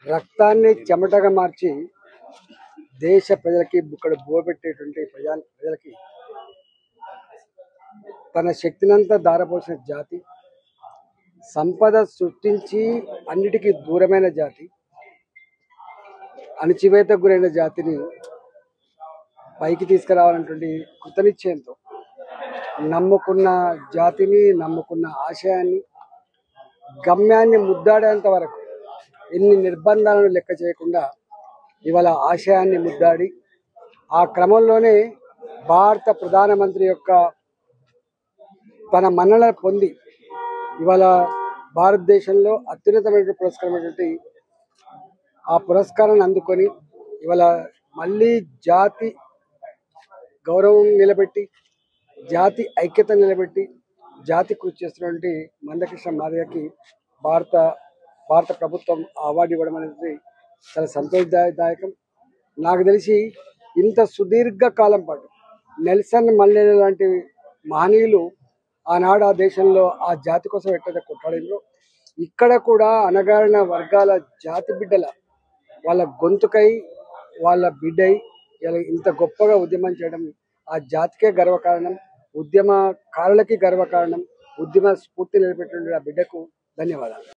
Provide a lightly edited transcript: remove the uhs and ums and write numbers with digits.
రక్తాన్ని చెమటగా మార్చి దేశ ప్రజలకి బుక్కడు బోబెట్టేటువంటి ప్రజలకి తన శక్తినంతా దారపోసిన జాతి, సంపద సృష్టించి అన్నిటికీ దూరమైన జాతి, అణచివేతకు గురైన జాతిని పైకి తీసుకురావాలన్నటువంటి కృతనిశ్చయంతో నమ్ముకున్న జాతిని, నమ్ముకున్న ఆశయాన్ని, గమ్యాన్ని ముద్దాడేంత వరకు ఎన్ని నిర్బంధాలను లెక్క చేయకుండా ఇవాళ ఆశయాన్ని ముద్దాడి ఆ క్రమంలోనే భారత ప్రధానమంత్రి యొక్క తన మన్నన పొంది ఇవాళ భారతదేశంలో అత్యున్నతమైన పురస్కారమైనటువంటి ఆ పురస్కారాన్ని అందుకొని ఇవాళ మళ్ళీ జాతి గౌరవం నిలబెట్టి, జాతి ఐక్యత నిలబెట్టి, జాతి కృషి చేస్తున్నటువంటి మందకృష్ణ మాదిగకి భారత ప్రభుత్వం అవార్డు ఇవ్వడం అనేది చాలా సంతోషదాయకం. నాకు తెలిసి ఇంత సుదీర్ఘ కాలం పాటు నెల్సన్ మండేలా లాంటి మహనీయులు ఆనాడు ఆ దేశంలో ఆ జాతి కోసం ఎట్లయితే కొట్లాడినో, ఇక్కడ కూడా అణగారిన వర్గాల జాతి బిడ్డల వాళ్ళ గొంతుకై, వాళ్ళ బిడ్డై ఇలా ఇంత గొప్పగా ఉద్యమం చేయడం ఆ జాతికే గర్వకారణం, ఉద్యమకారులకి గర్వకారణం, ఉద్యమ స్ఫూర్తి నిలబెట్టిన ఆ బిడ్డకు ధన్యవాదాలు.